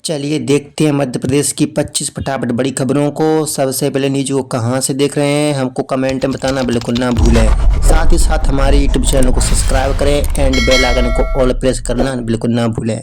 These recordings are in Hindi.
चलिए देखते हैं मध्य प्रदेश की 25 फटाफट बड़ी खबरों को। सबसे पहले न्यूज को कहां से देख रहे हैं हमको कमेंट में बताना बिल्कुल ना भूलें। साथ ही साथ हमारे यूट्यूब चैनल को सब्सक्राइब करें एंड बेल आइकन को ऑल प्रेस करना बिल्कुल ना भूलें।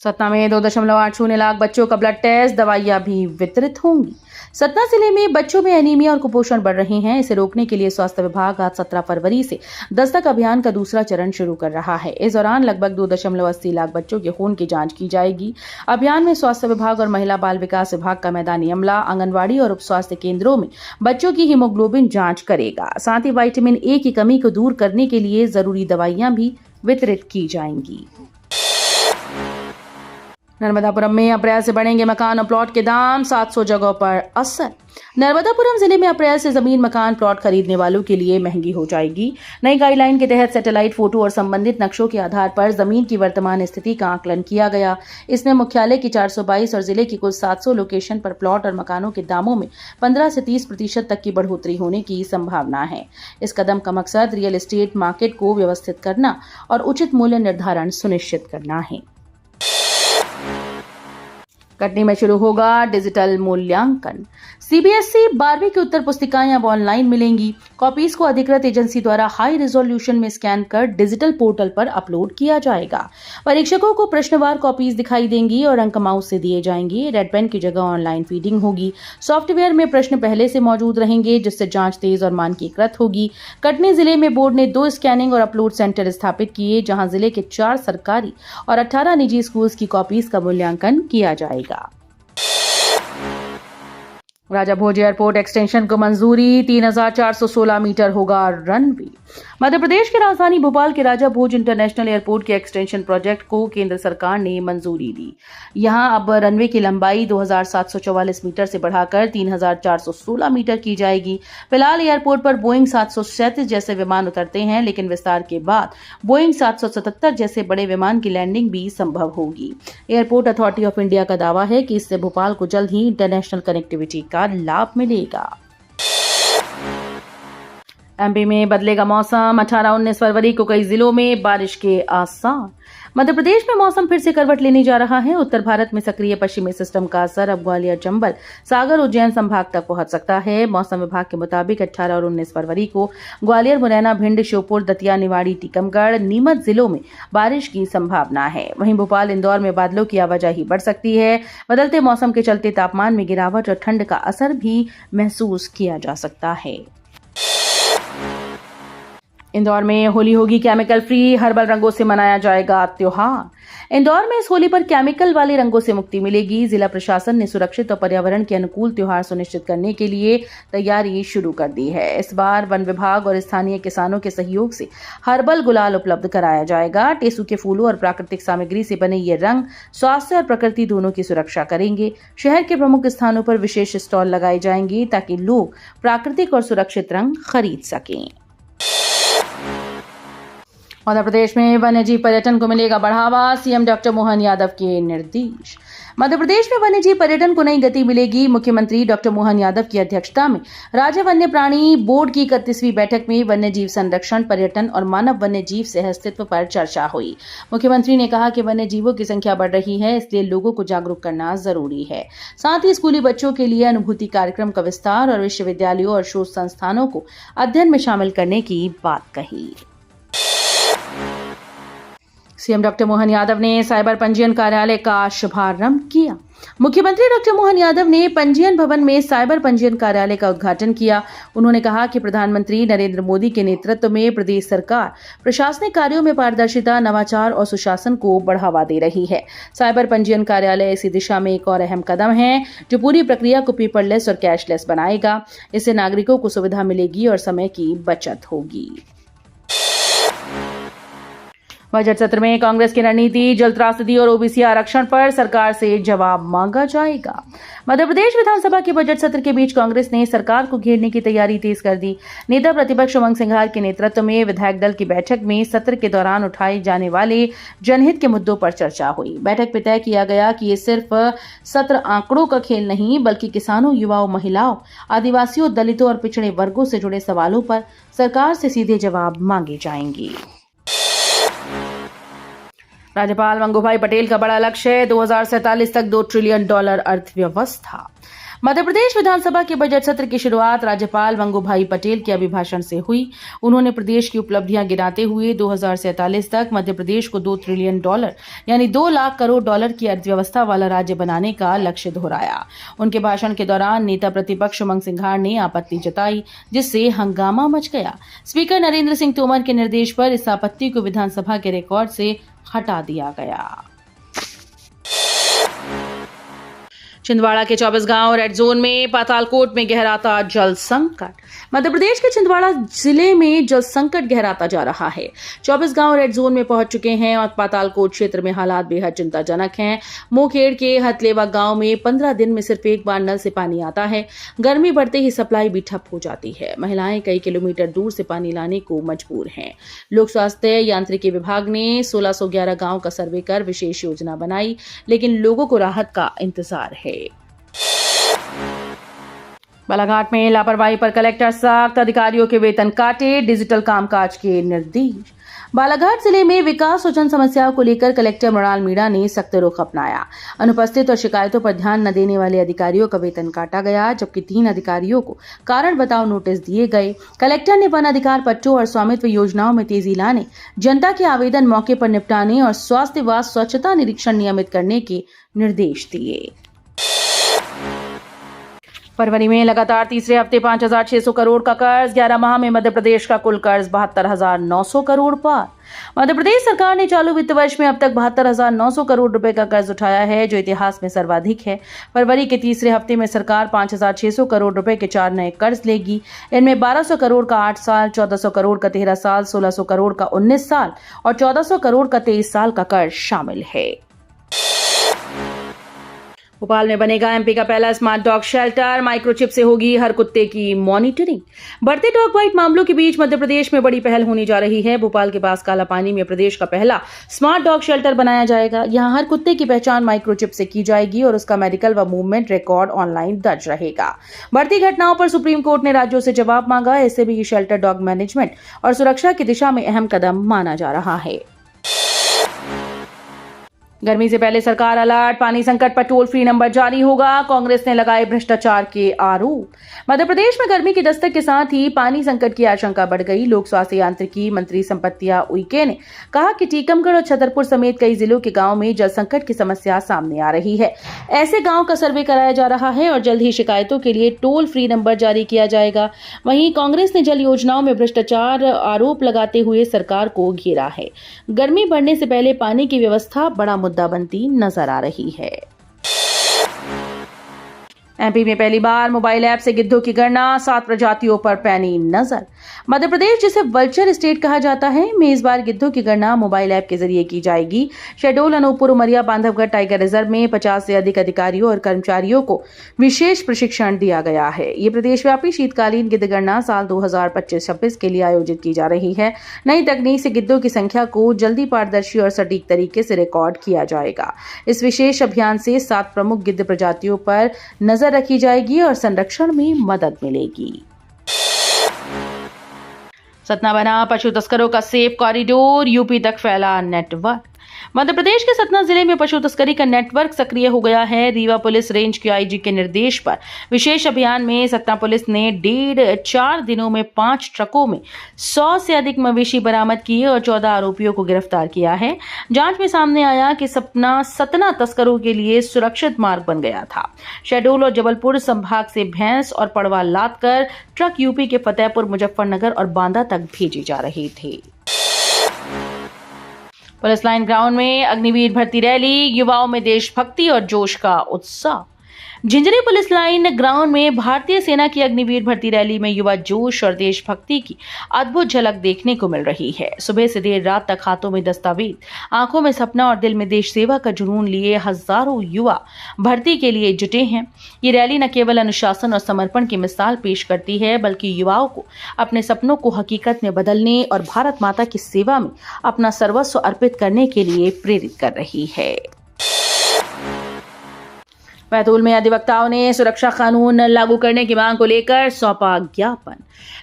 सतना में 2.80 लाख बच्चों का ब्लड टेस्ट, दवाइयां भी वितरित होंगी। सतना जिले में बच्चों में एनीमिया और कुपोषण बढ़ रहे हैं। इसे रोकने के लिए स्वास्थ्य विभाग आज 17 फरवरी से दस्तक अभियान का दूसरा चरण शुरू कर रहा है। इस दौरान लगभग 2.80 लाख बच्चों के खून की जांच की जाएगी। अभियान में स्वास्थ्य विभाग और महिला बाल विकास विभाग का मैदानी अमला आंगनबाड़ी और उप स्वास्थ्य केंद्रों में बच्चों की हीमोग्लोबिन जांच करेगा। साथ ही विटामिन ए की कमी को दूर करने के लिए जरूरी दवाइयां भी वितरित की जाएंगी। नर्मदापुरम में अप्रैल से बढ़ेंगे मकान और प्लॉट के दाम, 700 जगहों पर असर। नर्मदापुरम जिले में अप्रैल से जमीन मकान प्लॉट खरीदने वालों के लिए महंगी हो जाएगी। नई गाइडलाइन के तहत सैटेलाइट फोटो और संबंधित नक्शों के आधार पर जमीन की वर्तमान स्थिति का आकलन किया गया। इसमें मुख्यालय की 422 और जिले की कुल 700 लोकेशन पर प्लॉट और मकानों के दामों में 15 से 30% तक की बढ़ोतरी होने की संभावना है। इस कदम का मकसद रियल एस्टेट मार्केट को व्यवस्थित करना और उचित मूल्य निर्धारण सुनिश्चित करना है। कटनी में शुरू होगा डिजिटल मूल्यांकन। सीबीएसई 12वीं की उत्तर पुस्तिकाएं अब ऑनलाइन मिलेंगी। कॉपीज को अधिकृत एजेंसी द्वारा हाई रिजोल्यूशन में स्कैन कर डिजिटल पोर्टल पर अपलोड किया जाएगा। परीक्षकों को प्रश्नवार कॉपीज दिखाई देंगी और अंक माउस से दिए जाएंगे। रेड पेन की जगह ऑनलाइन फीडिंग होगी। सॉफ्टवेयर में प्रश्न पहले से मौजूद रहेंगे, जिससे जांच तेज और मानकीकृत होगी। कटनी जिले में बोर्ड ने 2 स्कैनिंग और अपलोड सेंटर स्थापित किए, जहां जिले के 4 सरकारी और 18 निजी स्कूल्स की कॉपीज का मूल्यांकन किया जाएगा। राजा भोज एयरपोर्ट एक्सटेंशन को मंजूरी, 3416 मीटर होगा रनवे। मध्य प्रदेश की राजधानी भोपाल के राजा भोज इंटरनेशनल एयरपोर्ट के एक्सटेंशन प्रोजेक्ट को केंद्र सरकार ने मंजूरी दी। यहां अब रनवे की लंबाई 2744 मीटर से बढ़ाकर 3416 मीटर की जाएगी। फिलहाल एयरपोर्ट पर बोइंग 737 जैसे विमान उतरते हैं, लेकिन विस्तार के बाद बोइंग 777 जैसे बड़े विमान की लैंडिंग भी संभव होगी। एयरपोर्ट अथॉरिटी ऑफ इंडिया का दावा है कि इससे भोपाल को जल्द ही इंटरनेशनल कनेक्टिविटी का लाभ मिलेगा। एमपी में बदलेगा मौसम, 18-19 फरवरी को कई जिलों में बारिश के आसार। मध्य प्रदेश में मौसम फिर से करवट लेने जा रहा है। उत्तर भारत में सक्रिय पश्चिमी सिस्टम का असर अब ग्वालियर, चंबल, सागर, उज्जैन संभाग तक पहुंच सकता है। मौसम विभाग के मुताबिक 18 और 19 फरवरी को ग्वालियर, मुरैना, भिंड, श्योपुर, दतिया, निवाड़ी, टीकमगढ़, नीमच जिलों में बारिश की संभावना है। वहीं भोपाल, इंदौर में बादलों की आवाजाही बढ़ सकती है। बदलते मौसम के चलते तापमान में गिरावट और ठंड का असर भी महसूस किया जा सकता है। इंदौर में होली होगी केमिकल फ्री, हर्बल रंगों से मनाया जाएगा त्योहार। इंदौर में इस होली पर केमिकल वाले रंगों से मुक्ति मिलेगी। जिला प्रशासन ने सुरक्षित और पर्यावरण के अनुकूल त्योहार सुनिश्चित करने के लिए तैयारी शुरू कर दी है। इस बार वन विभाग और स्थानीय किसानों के सहयोग से हर्बल गुलाल उपलब्ध कराया जाएगा। टेसू के फूलों और प्राकृतिक सामग्री से बने ये रंग स्वास्थ्य और प्रकृति दोनों की सुरक्षा करेंगे। शहर के प्रमुख स्थानों पर विशेष स्टॉल लगाए जाएंगे ताकि लोग प्राकृतिक और सुरक्षित रंग खरीद सकें। मध्य प्रदेश में वन्यजीव पर्यटन को मिलेगा बढ़ावा, सीएम डॉक्टर मोहन यादव के निर्देश। मध्य प्रदेश में वन्यजीव पर्यटन को नई गति मिलेगी। मुख्यमंत्री डॉक्टर मोहन यादव की अध्यक्षता में राज्य वन्य प्राणी बोर्ड की 31वीं बैठक में वन्यजीव संरक्षण, पर्यटन और मानव वन्यजीव सहअस्तित्व पर चर्चा हुई। मुख्यमंत्री ने कहा कि वन्यजीवों की संख्या बढ़ रही है, इसलिए लोगों को जागरूक करना जरूरी है। साथ ही स्कूली बच्चों के लिए अनुभूति कार्यक्रम का विस्तार और विश्वविद्यालयों और शोध संस्थानों को अध्ययन में शामिल करने की बात कही। सीएम डॉक्टर मोहन यादव ने साइबर पंजीयन कार्यालय का शुभारंभ किया। मुख्यमंत्री डॉक्टर मोहन यादव ने पंजीयन भवन में साइबर पंजीयन कार्यालय का उद्घाटन किया। उन्होंने कहा कि प्रधानमंत्री नरेंद्र मोदी के नेतृत्व में प्रदेश सरकार प्रशासनिक कार्यों में पारदर्शिता, नवाचार और सुशासन को बढ़ावा दे रही है। साइबर पंजीयन कार्यालय इसी दिशा में एक और अहम कदम है, जो पूरी प्रक्रिया को पेपरलेस और कैशलेस बनाएगा। इससे नागरिकों को सुविधा मिलेगी और समय की बचत होगी। बजट सत्र में कांग्रेस की रणनीति, जल त्रासदी और ओबीसी आरक्षण पर सरकार से जवाब मांगा जाएगा। मध्य प्रदेश विधानसभा के बजट सत्र के बीच कांग्रेस ने सरकार को घेरने की तैयारी तेज कर दी। नेता प्रतिपक्ष उमंग सिंघार के नेतृत्व में विधायक दल की बैठक में सत्र के दौरान उठाए जाने वाले जनहित के मुद्दों पर चर्चा हुई। बैठक में तय किया गया कि ये सिर्फ सत्र आंकड़ों का खेल नहीं, बल्कि किसानों, युवाओं, महिलाओं, आदिवासियों, दलितों और पिछड़े वर्गों से जुड़े सवालों पर सरकार से सीधे जवाब मांगे जाएंगे। राज्यपाल मंगूभाई पटेल का बड़ा लक्ष्य है 2047 तक $2 ट्रिलियन अर्थव्यवस्था। मध्य प्रदेश विधानसभा के बजट सत्र की शुरुआत राज्यपाल मंगूभाई पटेल के अभिभाषण से हुई। उन्होंने प्रदेश की उपलब्धियां गिनाते हुए 2047 तक मध्य प्रदेश को $2 ट्रिलियन यानी 2 लाख करोड़ डॉलर की अर्थव्यवस्था वाला राज्य बनाने का लक्ष्य दोहराया। उनके भाषण के दौरान नेता प्रतिपक्ष उमंग सिंघार ने आपत्ति जताई, जिससे हंगामा मच गया। स्पीकर नरेंद्र सिंह तोमर के निर्देश पर इस आपत्ति को विधानसभा के रिकॉर्ड से हटा दिया गया। छिंदवाड़ा के 24 गांव रेड जोन में पातालकोट में गहराता जल संकट। मध्य प्रदेश के छिंदवाड़ा जिले में जल संकट गहराता जा रहा है। 24 गांव रेड जोन में पहुंच चुके हैं और पातालकोट क्षेत्र में हालात बेहद चिंताजनक हैं। मोखेड़ के हथलेवा गांव में 15 दिन में सिर्फ एक बार नल से पानी आता है। गर्मी बढ़ते ही सप्लाई भी ठप हो जाती है। महिलाएं कई किलोमीटर दूर से पानी लाने को मजबूर हैं। लोक स्वास्थ्य यांत्रिकी विभाग ने 1611 गांव का सर्वे कर विशेष योजना बनाई, लेकिन लोगों को राहत का इंतजार है। बालाघाट में लापरवाही पर कलेक्टर सख्त, अधिकारियों के वेतन काटे, डिजिटल कामकाज के निर्देश। बालाघाट जिले में विकास और जन समस्याओं को लेकर कलेक्टर मृणाल मीणा ने सख्त रुख अपनाया। अनुपस्थित और शिकायतों पर ध्यान न देने वाले अधिकारियों का वेतन काटा गया, जबकि 3 अधिकारियों को कारण बताओ नोटिस दिए गए। कलेक्टर ने वन अधिकार पट्टों और स्वामित्व योजनाओं में तेजी लाने, जनता के आवेदन मौके पर निपटाने और स्वास्थ्य व स्वच्छता निरीक्षण नियमित करने के निर्देश दिए। फरवरी में लगातार तीसरे हफ्ते 5,600 करोड़ का कर्ज। 11 माह में मध्य प्रदेश का कुल कर्ज 72,900 करोड़ पार। मध्य प्रदेश सरकार ने चालू वित्त वर्ष में अब तक 72,900 करोड़ रुपए का कर्ज उठाया है, जो इतिहास में सर्वाधिक है। फरवरी के तीसरे हफ्ते में सरकार 5,600 करोड़ रुपए के 4 नए कर्ज लेगी। इनमें 1,200 करोड़ का 8 साल, 1,400 करोड़ का 13 साल, 1,600 करोड़ का 19 साल और 1,400 करोड़ का 23 साल का कर्ज शामिल है। भोपाल में बनेगा एमपी का पहला स्मार्ट डॉग शेल्टर। माइक्रोचिप से होगी हर कुत्ते की मॉनिटरिंग। बढ़ते डॉग बाइट मामलों के बीच मध्य प्रदेश में बड़ी पहल होने जा रही है। भोपाल के पास कालापानी में प्रदेश का पहला स्मार्ट डॉग शेल्टर बनाया जाएगा। यहां हर कुत्ते की पहचान माइक्रोचिप से की जाएगी और उसका मेडिकल व मूवमेंट रिकॉर्ड ऑनलाइन दर्ज रहेगा। बढ़ती घटनाओं पर सुप्रीम कोर्ट ने राज्यों से जवाब मांगा। ऐसे भी ये शेल्टर डॉग मैनेजमेंट और सुरक्षा की दिशा में अहम कदम माना जा रहा है। गर्मी से पहले सरकार अलर्ट, पानी संकट पर टोल फ्री नंबर जारी होगा। कांग्रेस ने लगाए भ्रष्टाचार के आरोप। मध्य प्रदेश में गर्मी की दस्तक के साथ ही पानी संकट की आशंका बढ़ गई। लोक स्वास्थ्य यांत्रिकी मंत्री संपत्तिया उइके ने कहा कि टीकमगढ़ और छतरपुर समेत कई जिलों के गांव में जल संकट की समस्या सामने आ रही है। ऐसे गांव का सर्वे कराया जा रहा है और जल्द ही शिकायतों के लिए टोल फ्री नंबर जारी किया जाएगा। वहीं कांग्रेस ने जल योजनाओं में भ्रष्टाचार आरोप लगाते हुए सरकार को घेरा है। गर्मी बढ़ने से पहले पानी की व्यवस्था बड़ा मुद्दा बनती नजर आ रही है। एमपी में पहली बार मोबाइल ऐप से गिद्धों की गणना, 7 प्रजातियों पर पैनी नजर। मध्य प्रदेश, जिसे वल्चर स्टेट कहा जाता है, में इस बार गिद्धों की गणना मोबाइल ऐप के जरिए की जाएगी। शहडोल, अनूपपुर, उमरिया, बांधवगढ़ टाइगर रिजर्व में 50 से अधिक अधिकारियों और कर्मचारियों को विशेष प्रशिक्षण दिया गया है। ये प्रदेशव्यापी शीतकालीन गिद्ध गणना साल 2025-26 के लिए आयोजित की जा रही है। नई तकनीक से गिद्धों की संख्या को जल्दी, पारदर्शी और सटीक तरीके से रिकॉर्ड किया जाएगा। इस विशेष अभियान से 7 प्रमुख गिद्ध प्रजातियों पर नजर रखी जाएगी और संरक्षण में मदद मिलेगी। सतना बना पशु तस्करों का सेफ कॉरिडोर, यूपी तक फैला नेटवर्क। मध्य प्रदेश के सतना जिले में पशु तस्करी का नेटवर्क सक्रिय हो गया है। रीवा पुलिस रेंज के आईजी के निर्देश पर विशेष अभियान में सतना पुलिस ने 4 दिनों में 5 ट्रकों में 100 से अधिक मवेशी बरामद किए और 14 आरोपियों को गिरफ्तार किया है। जांच में सामने आया कि सतना तस्करों के लिए सुरक्षित मार्ग बन गया था। शहडोल और जबलपुर संभाग से भैंस और पड़वा लाद कर ट्रक यूपी के फतेहपुर, मुजफ्फरनगर और बांदा तक भेजे जा रहे थे। पुलिस लाइन ग्राउंड में अग्निवीर भर्ती रैली, युवाओं में देशभक्ति और जोश का उत्साह। झिंझरी पुलिस लाइन ग्राउंड में भारतीय सेना की अग्निवीर भर्ती रैली में युवा जोश और देशभक्ति की अद्भुत झलक देखने को मिल रही है। सुबह से देर रात तक हाथों में दस्तावेज, आंखों में सपना और दिल में देश सेवा का जुनून लिए हजारों युवा भर्ती के लिए जुटे हैं। ये रैली न केवल अनुशासन और समर्पण की मिसाल पेश करती है, बल्कि युवाओं को अपने सपनों को हकीकत में बदलने और भारत माता की सेवा में अपना सर्वस्व अर्पित करने के लिए प्रेरित कर रही है। बैतूल में अधिवक्ताओं ने सुरक्षा कानून लागू करने की मांग को लेकर सौंपा ज्ञापन।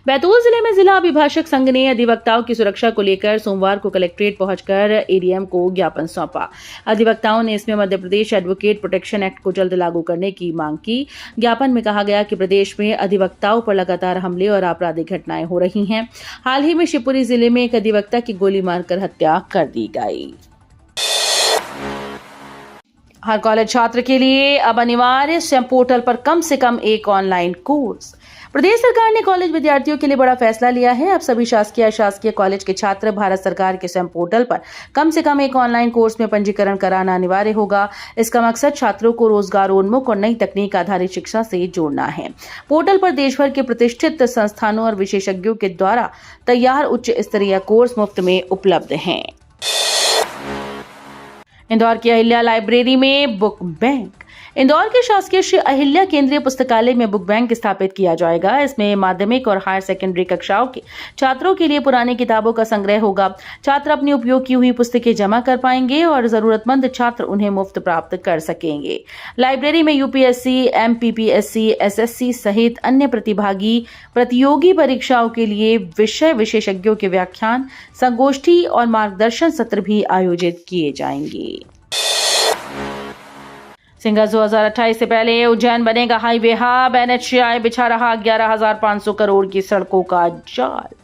बैतूल जिले में जिला अभिभाषक संघ ने अधिवक्ताओं की सुरक्षा को लेकर सोमवार को कलेक्ट्रेट पहुंचकर एडीएम को ज्ञापन सौंपा। अधिवक्ताओं ने इसमें Madhya Pradesh advocate protection act को जल्द लागू करने की मांग की। ज्ञापन में कहा गया कि प्रदेश में अधिवक्ताओं पर लगातार हमले और आपराधिक घटनाएं हो रही हैं। हाल ही में शिवपुरी जिले में एक अधिवक्ता की गोली मारकर हत्या कर दी गई। हर कॉलेज छात्र के लिए अब अनिवार्य SEM पोर्टल पर कम से कम एक ऑनलाइन कोर्स। प्रदेश सरकार ने कॉलेज विद्यार्थियों के लिए बड़ा फैसला लिया है। अब सभी शासकीय अशासकीय कॉलेज के छात्र भारत सरकार के SEM पोर्टल पर कम से कम एक ऑनलाइन कोर्स में पंजीकरण कराना अनिवार्य होगा। इसका मकसद छात्रों को रोजगारोन्मुख और नई तकनीक आधारित शिक्षा से जोड़ना है। पोर्टल पर देश भर के प्रतिष्ठित संस्थानों और विशेषज्ञों के द्वारा तैयार उच्च स्तरीय कोर्स मुफ्त में उपलब्ध हैं। इंदौर की अहिल्या लाइब्रेरी में बुक बैंक। इंदौर के शासकीय श्री अहिल्या केंद्रीय पुस्तकालय में बुक बैंक स्थापित किया जाएगा। इसमें माध्यमिक और हायर सेकेंडरी कक्षाओं के छात्रों के लिए पुरानी किताबों का संग्रह होगा। छात्र अपनी उपयोग की हुई पुस्तकें जमा कर पाएंगे और जरूरतमंद छात्र उन्हें मुफ्त प्राप्त कर सकेंगे। लाइब्रेरी में यूपीएससी, एमपीपीएससी, एसएससी सहित अन्य प्रतियोगी परीक्षाओं के लिए विषय विशेषज्ञों के व्याख्यान, संगोष्ठी और मार्गदर्शन सत्र भी आयोजित किए जाएंगे। सिंगस 2028 से पहले उज्जैन बनेगा हाईवे हब। एनएचएआई बिछा रहा 11,500 करोड़ की सड़कों का जाल।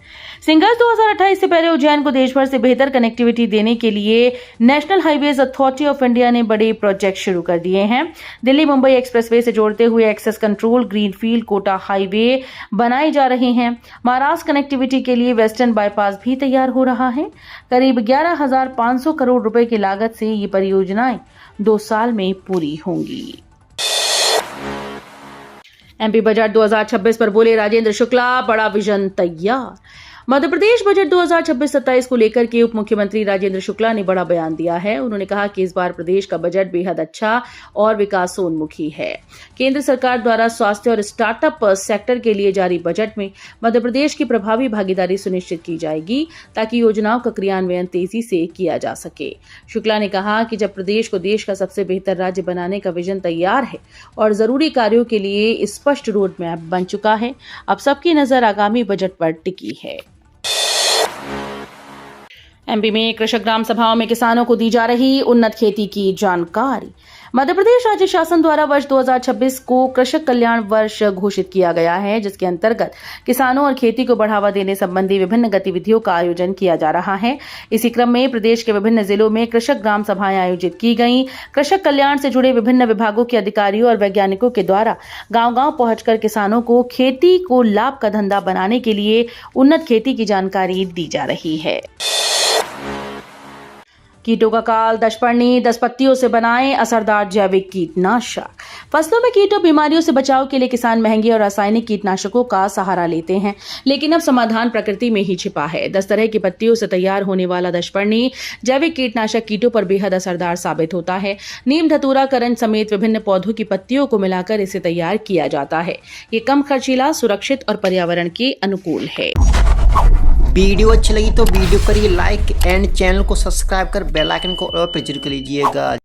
सिंगस 2028 से पहले उज्जैन को देश भर से बेहतर कनेक्टिविटी देने के लिए national highways authority of India ने बड़े प्रोजेक्ट शुरू कर दिए हैं। दिल्ली मुंबई एक्सप्रेसवे से जोड़ते हुए access control greenfield Kota highway बनाए जा रहे हैं। महाराष्ट्र कनेक्टिविटी के लिए वेस्टर्न बाईपास भी तैयार हो रहा है। करीब 11,500 करोड़ रुपए की लागत से ये परियोजनाएं 2 साल में पूरी होंगी। एमपी बजट 2026 पर बोले राजेंद्र शुक्ला, बड़ा विजन तैयार। मध्य प्रदेश बजट 2026-27 को लेकर के उप मुख्यमंत्री राजेंद्र शुक्ला ने बड़ा बयान दिया है। उन्होंने कहा कि इस बार प्रदेश का बजट बेहद अच्छा और विकासोन्मुखी है। केंद्र सरकार द्वारा स्वास्थ्य और स्टार्टअप सेक्टर के लिए जारी बजट में मध्य प्रदेश की प्रभावी भागीदारी सुनिश्चित की जाएगी ताकि योजनाओं का क्रियान्वयन तेजी से किया जा सके। शुक्ला ने कहा कि जब प्रदेश को देश का सबसे बेहतर राज्य बनाने का विजन तैयार है और जरूरी कार्यों के लिए स्पष्ट रोड मैप बन चुका है, अब सबकी नजर आगामी बजट पर टिकी है। एमपी में कृषक ग्राम सभाओं में किसानों को दी जा रही उन्नत खेती की जानकारी। मध्य प्रदेश राज्य शासन द्वारा वर्ष 2026 को कृषक कल्याण वर्ष घोषित किया गया है, जिसके अंतर्गत किसानों और खेती को बढ़ावा देने संबंधी विभिन्न गतिविधियों का आयोजन किया जा रहा है। इसी क्रम में प्रदेश के विभिन्न जिलों में कृषक ग्राम सभाएं आयोजित की गईं। कृषक कल्याण से जुड़े विभिन्न विभागों के अधिकारियों और वैज्ञानिकों के द्वारा गांव-गांव पहुंचकर किसानों को खेती को लाभ का धंधा बनाने के लिए उन्नत खेती की जानकारी दी जा रही है। कीटों का काल, दशपर्णी, 10 पत्तियों से बनाएं असरदार जैविक कीटनाशक। फसलों में कीटों बीमारियों से बचाव के लिए किसान महंगे और रासायनिक कीटनाशकों का सहारा लेते हैं, लेकिन अब समाधान प्रकृति में ही छिपा है। 10 तरह की पत्तियों से तैयार होने वाला दशपर्णी जैविक कीटनाशक कीटों पर बेहद असरदार साबित होता है। नीम, धतूरा, करंज समेत विभिन्न पौधों की पत्तियों को मिलाकर इसे तैयार किया जाता है। ये कम खर्चीला, सुरक्षित और पर्यावरण के अनुकूल है। वीडियो अच्छी लगी तो वीडियो करिए लाइक एंड चैनल को सब्सक्राइब कर बेल आइकन को और पर जरूर कर लीजिएगा।